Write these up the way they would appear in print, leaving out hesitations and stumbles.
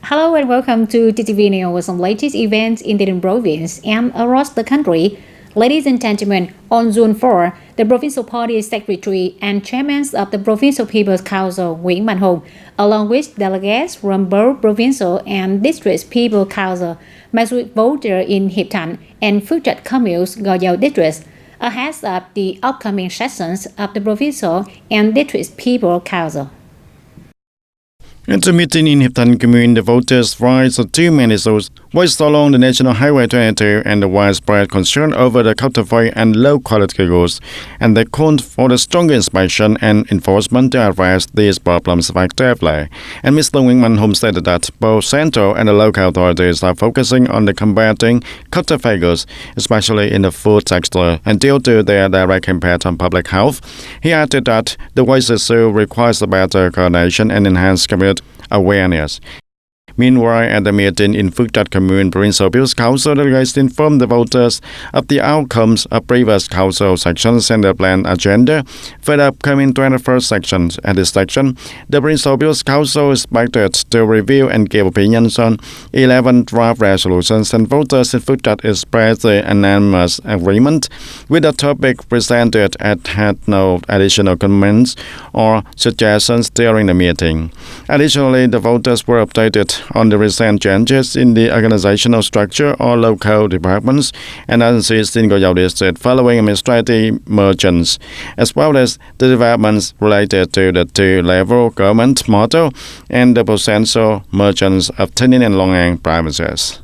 Hello and welcome to TTVNEWS with some latest events in the province and across the country. Ladies and gentlemen, on June 4, the Provincial Party Secretary and Chairman of the Provincial People's Council, Nguyễn Mạnh Hùng, along with delegates from both Provincial and District People Council, met with voters in Hiệp Thạnh and Phước Trạch communes, Gò Dầu districts, ahead of the upcoming sessions of the Provincial and District People Council. At a meeting in Hiệp Thạnh commune, the voters raised two main issues, voiced along the National Highway 22 and the widespread concern over the counterfeit and low-quality goods, and they called for the stronger inspection and enforcement to address these problems effectively. And Mr. Nguyễn Mạnh Hùng said that both central and the local authorities are focusing on the combating counterfeit goods, especially in the food sector, and due to their direct impact on public health. He added that the waste issue requires a better coordination and enhanced community awareness. Meanwhile, at the meeting in Phước Trạch Commune, Provincial People's Council delegates informed the voters of the outcomes of previous council sections and the planned agenda for the upcoming 21st section. At this section, the Provincial People's Council is expected to review and give opinions on 11 draft resolutions, and voters in Phước Trạch expressed the unanimous agreement with the topic presented and had no additional comments or suggestions during the meeting. Additionally, the voters were updated on the recent changes in the organizational structure or local departments and agencies in Gò Dầu district following administrative mergers, as well as the developments related to the two-level government model and the potential mergers of TayNinhTV and Long An provinces.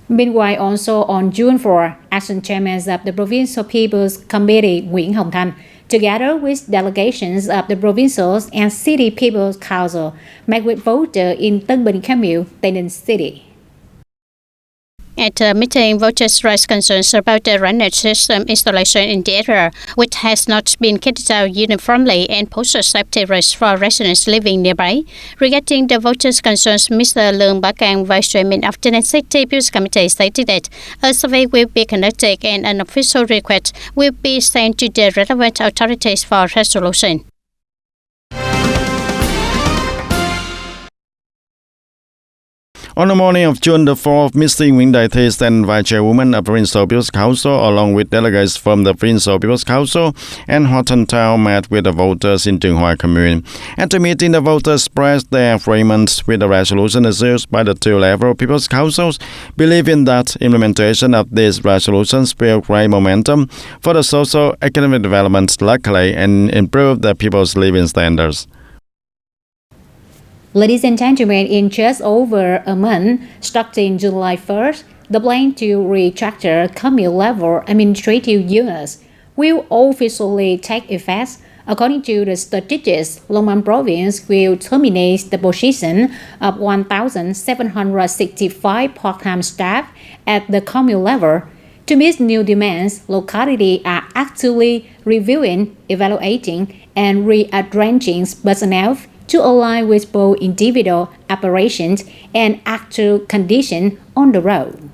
Meanwhile, also on June 4, Action Chairman of the Provincial People's Committee, Nguyễn Hồng Thanh, together with delegations of the Provincial and City People's Council, met with voters in Tân Bình Commune, Tây Ninh City. At the meeting, voters raised concerns about the drainage system installation in the area, which has not been carried out uniformly and poses safety risks for residents living nearby. Regarding the voters' concerns, Mr. Lương Bá Cang, Vice Chairman of the City People's Committee, stated that a survey will be conducted and an official request will be sent to the relevant authorities for resolution. On the morning of June the 4th, Mr. Nguyễn Đại Thi, then Vice Chairwoman of Provincial People's Council, along with delegates from the Provincial People's Council and Horton Town, met with the voters in Trường Hoa Commune. At the meeting, the voters expressed their agreement with the resolution issued by the two-level People's Councils, believing that implementation of these resolutions will create momentum for the socio-economic development locally and improve the people's living standards. Ladies and gentlemen, in just over a month, starting July 1st, the plan to restructure commune-level administrative units will officially take effect. According to the statistics, Long An Province will terminate the position of 1,765 part-time staff at the commune level. To meet new demands, localities are actively reviewing, evaluating, and rearranging personnel to align with both individual operations and actual conditions on the road.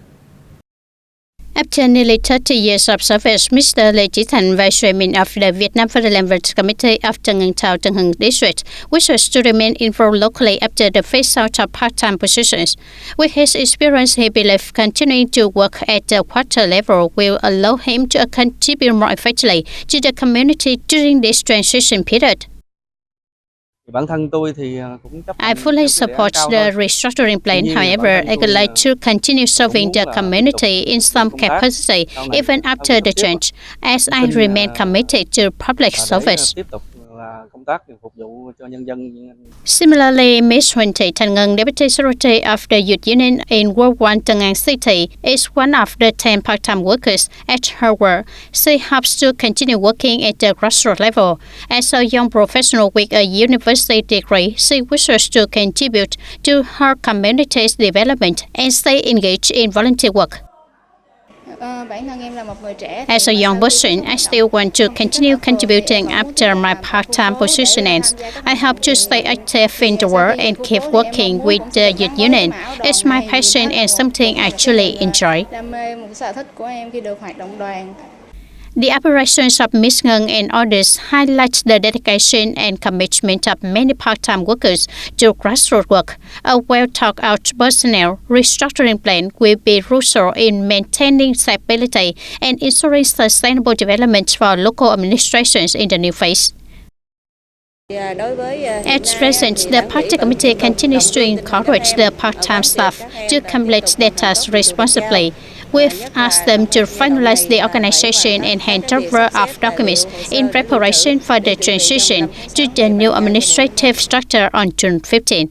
After nearly 30 years of service, Mr. Lê Chí Thành, Vice Chairman of the Vietnam Federal Language Committee of Tân Ngân Thao Tân Hưng District, wishes to remain involved locally after the phase-out of part-time positions. With his experience, he believes continuing to work at the quarter level will allow him to contribute more effectively to the community during this transition period. I fully support the restructuring plan. However, I would like to continue serving the community in some capacity even after the change, as I remain committed to public service. Similarly, Ms. Huỳnh Thị Thanh Ngân, Deputy Secretary of the Youth Union in World 1 Tân An City, is one of the 10 part-time workers at her work. She hopes to continue working at the grassroots level. As a young professional with a university degree, she wishes to contribute to her community's development and stay engaged in volunteer work. As a young person, I still want to continue contributing after my part-time position ends. I hope to stay active in the world and keep working with the Youth Union. It's my passion and something I truly enjoy. The operations of Ms. Ngân and others highlight the dedication and commitment of many part-time workers to grassroots work. A well-thought-out personnel restructuring plan will be crucial in maintaining stability and ensuring sustainable development for local administrations in the new phase. At present, the Party Committee continues to encourage the part-time staff to complete their tasks responsibly. We've asked them to finalize the organization and handover of documents in preparation for the transition to the new administrative structure on June 15.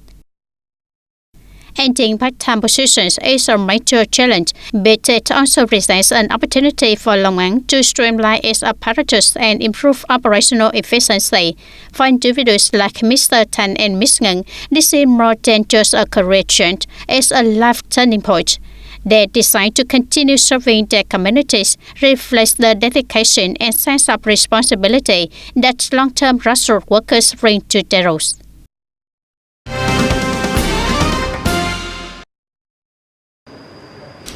Ending part-time positions is a major challenge, but it also presents an opportunity for Long An to streamline its apparatus and improve operational efficiency. For individuals like Mr. Tan and Ms. Ngân, this is more than just a career change, it's a life turning point. Their desire to continue serving their communities reflects the dedication and sense of responsibility that long-term grassroots workers bring to their roles.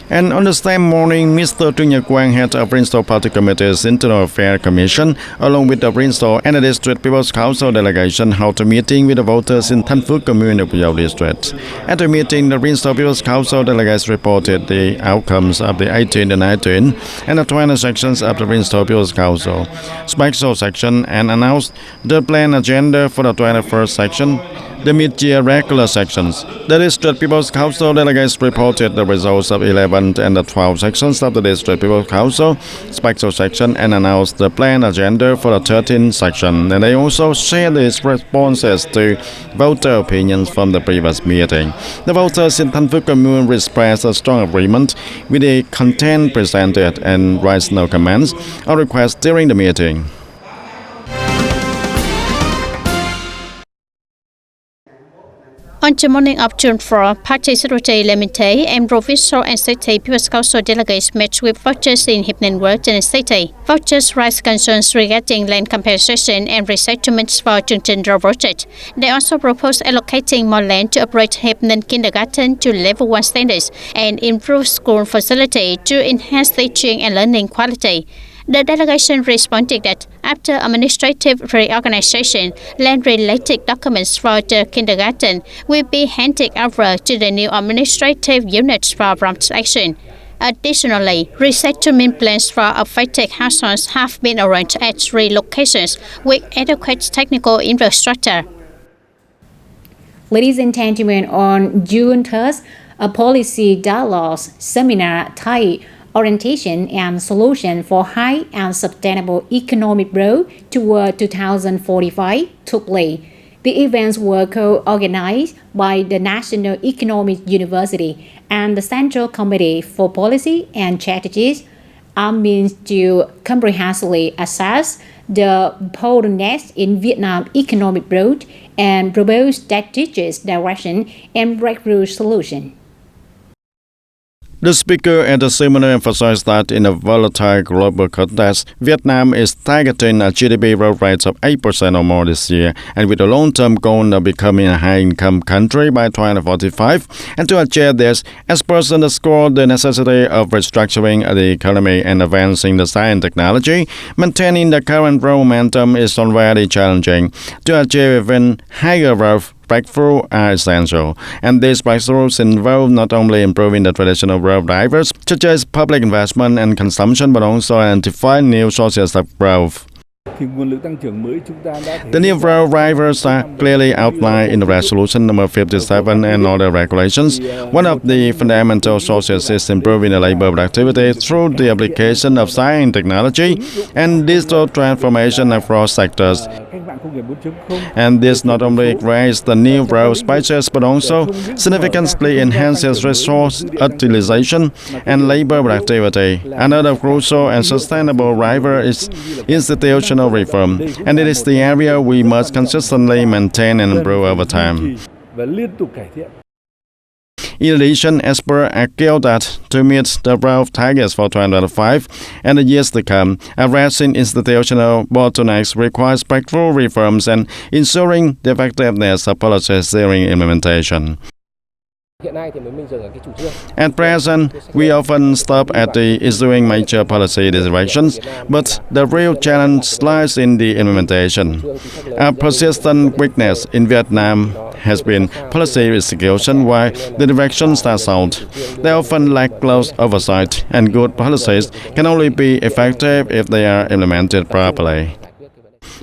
And on the same morning, Mr. Trương Nhật Quang, head of Bristol Party Committee's Internal Affairs Commission, along with the Bristol and the District People's Council delegation, held a meeting with the voters in Thanh Phước Commune of Puyao District. At the meeting, the Bristol People's Council delegates reported the outcomes of the 18, the 19, and the 20 sections of the Bristol People's Council special section and announced the planned agenda for the 21st section, the mid-year regular sections. The District People's Council delegates reported the results of 11 and the 12 sections of the District People's Council special section and announced the planned agenda for the 13th section. And they also shared its responses to voter opinions from the previous meeting. The voters in Thanh Phước Commune expressed a strong agreement with the content presented and raised no comments or requests during the meeting. On the morning of June 4, Party Secretary Lê Minh Thế and Provincial and City People's Council delegates met with voters in Hiệp Ninh Ward in the city. Voters raised concerns regarding land compensation and resettlements for chương trình road project. They also proposed allocating more land to upgrade Hiệp Ninh Kindergarten to level 1 standards and improve school facility to enhance teaching and learning quality. The delegation responded that after administrative reorganization, land-related documents for the kindergarten will be handed over to the new administrative units for prompt action. Additionally, resettlement plans for affected households have been arranged at 3 locations with adequate technical infrastructure. Ladies and gentlemen, on June 3rd, a policy dialogue seminar titled Orientation and Solution for High and Sustainable Economic Growth Toward 2045 took place. The events were co-organized by the National Economic University and the Central Committee for Policy and Strategies, a means to comprehensively assess the bottlenecks in Vietnam economic growth and propose strategic direction and breakthrough solution. The speaker at the seminar emphasized that in a volatile global context, Vietnam is targeting a GDP growth rate of 8% or more this year, and with a long-term goal of becoming a high-income country by 2045. And to achieve this, experts underscored the necessity of restructuring the economy and advancing the science and technology. Maintaining the current growth momentum is already challenging. To achieve even higher growth, breakthroughs are essential, and these breakthroughs involve not only improving the traditional growth drivers, such as public investment and consumption, but also identifying new sources of growth. The new growth drivers are clearly outlined in the Resolution number 57 and other regulations. One of the fundamental sources is improving the labor productivity through the application of science and technology and digital transformation across sectors. And this not only creates the new growth spaces, but also significantly enhances resource utilization and labor productivity. Another crucial and sustainable driver is institutional reform, and it is the area we must consistently maintain and improve over time. In addition, experts argue that to meet the growth targets for 2025 and the years to come, addressing institutional bottlenecks requires breakthrough reforms and ensuring the effectiveness of policies during implementation. At present, we often stop at the issuing major policy directions, but the real challenge lies in the implementation. A persistent weakness in Vietnam has been policy execution while the directions are sound. They often lack close oversight, and good policies can only be effective if they are implemented properly.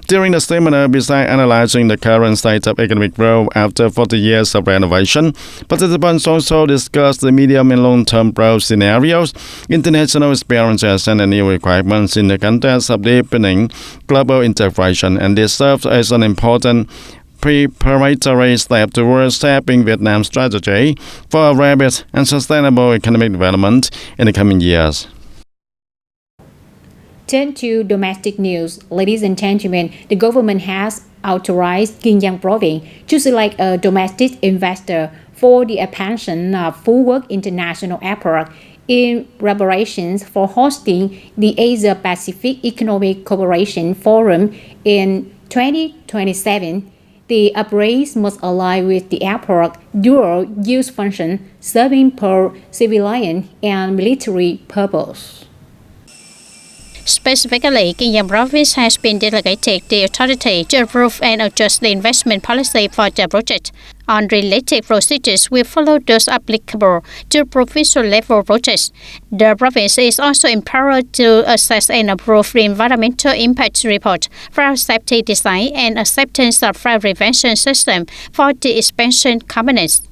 During the seminar, besides analyzing the current state of economic growth after 40 years of renovation, participants also discussed the medium and long-term growth scenarios, international experiences, and the new requirements in the context of deepening global integration, and this serves as an important preparatory step towards shaping Vietnam's strategy for a rapid and sustainable economic development in the coming years. Turn to domestic news. Ladies and gentlemen, the government has authorized Giang Province to select a domestic investor for the expansion of Phú Quốc International Airport in preparations for hosting the Asia-Pacific Economic Cooperation Forum in 2027. The upgrades must align with the airport's dual-use function, serving both civilian and military purpose. Specifically, Giang Province has been delegated the authority to approve and adjust the investment policy for the project. On related procedures will follow those applicable to provincial-level projects. The province is also empowered to assess and approve the environmental impact report, fire safety design, and acceptance of fire prevention system for the expansion components.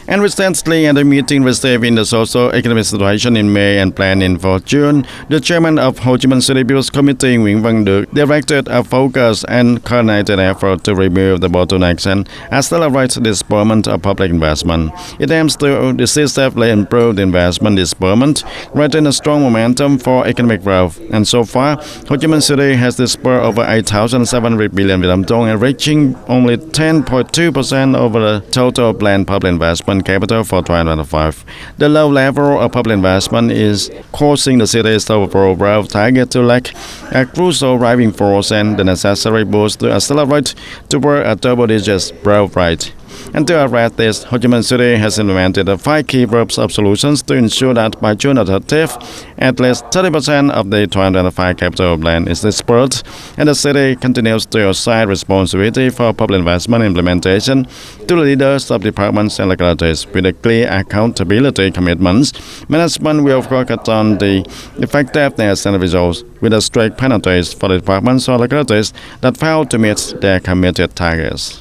And recently, at a meeting receiving the socio-economic situation in May and planning for June, the chairman of Ho Chi Minh City Business Committee, Nguyễn Văn Được, directed a focused and coordinated effort to remove the bottlenecks and accelerate the disbursement of public investment. It aims to decisively improve the investment disbursement, creating a strong momentum for economic growth. And so far, Ho Chi Minh City has disbursed over 8,700 billion Vietnam dong and reaching only 10.2% over the total planned public investment capital for 2025. The low level of public investment is causing the city's overall growth target to lack a crucial driving force and the necessary boost to accelerate toward a double-digit growth rate. And to address this, Ho Chi Minh City has implemented 5 key groups of solutions to ensure that by June 30th, at least 30% of the 2025 capital plan is disbursed, and the city continues to assign responsibility for public investment implementation to the leaders of departments and localities with a clear accountability commitments. Management will focus on the effectiveness and results with a strict penalties for the departments or localities that fail to meet their committed targets.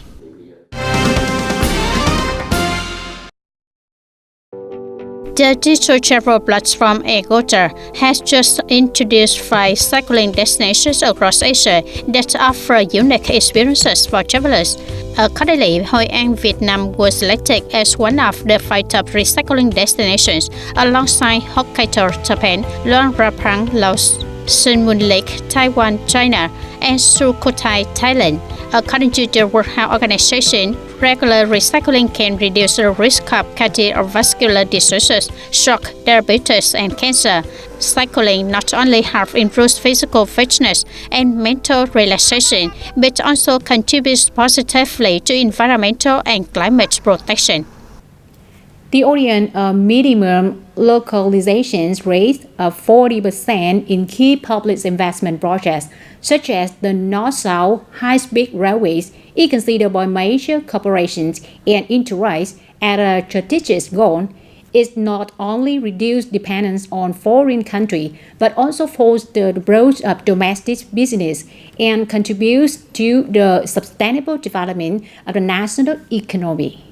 The digital travel platform Agoda has just introduced 5 cycling destinations across Asia that offer unique experiences for travelers. Accordingly, Hội An Vietnam was selected as one of the 5 top recycling destinations alongside Hokkaido, Japan, Luang Prabang, Laos, Sun Moon Lake, Taiwan, China, and Sukhothai, Thailand. According to the World Health Organization, regular recycling can reduce the risk of cardiovascular diseases, stroke, diabetes, and cancer. Cycling not only helps improve physical fitness and mental relaxation, but also contributes positively to environmental and climate protection. The audience minimum localizations rate of 40% in key public investment projects, such as the North-South high-speed railways, is considered by major corporations and enterprises as a strategic goal. It not only reduces dependence on foreign countries, but also fosters the growth of domestic business and contributes to the sustainable development of the national economy.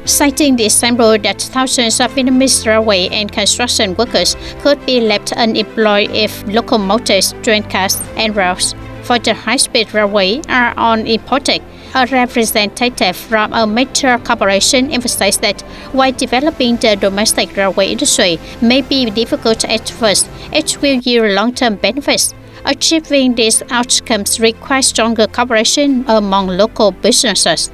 Citing the example that thousands of Vietnamese railway and construction workers could be left unemployed if locomotives, train cars, and routes for the high-speed railway are unimported, a representative from a major corporation emphasized that while developing the domestic railway industry may be difficult at first, it will yield long-term benefits. Achieving these outcomes requires stronger cooperation among local businesses.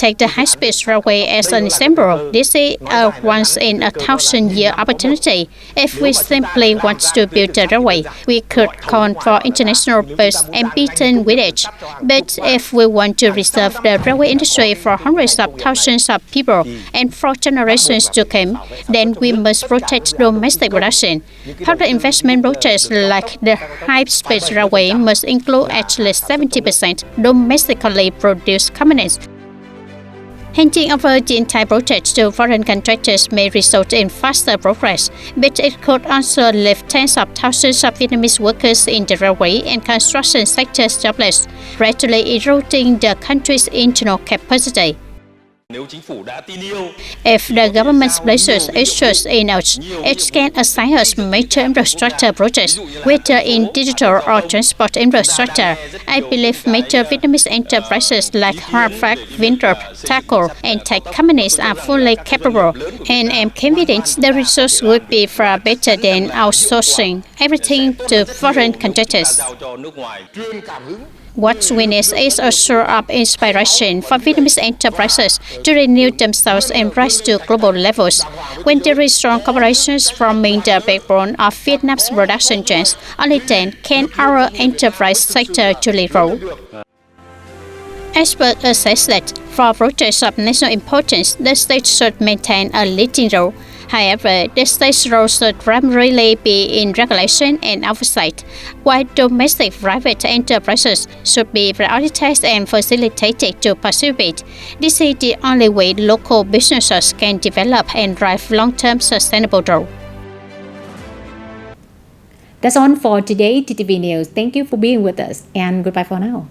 take the high-speed railway as an example. This is a once-in-a-thousand-year opportunity. If we simply want to build a railway, we could call for international bus and beaten with it. But if we want to reserve the railway industry for hundreds of thousands of people and for generations to come, then we must protect domestic production. Public investment projects like the high-speed railway must include at least 70% domestically produced components. Handing over the entire project to foreign contractors may result in faster progress, but it could also leave tens of thousands of Vietnamese workers in the railway and construction sectors jobless, gradually eroding the country's internal capacity. If the government places its trust in us, it can assign us major infrastructure projects, whether in digital or transport infrastructure. I believe major Vietnamese enterprises like Hoa Phac, Vingroup, Taco, and tech companies are fully capable, and am confident the results would be far better than outsourcing everything to foreign contractors. What we need is a source of inspiration for Vietnamese enterprises to renew themselves and rise to global levels. When there is strong cooperation forming the backbone of Vietnam's production chains, only then can our enterprise sector truly grow. Experts assess that for projects of national importance, the state should maintain a leading role. However, the state's role should primarily be in regulation and oversight, while domestic private enterprises should be prioritized and facilitated to pursue it. This is the only way local businesses can develop and drive long-term sustainable growth. That's all for today, TTV News. Thank you for being with us, and goodbye for now.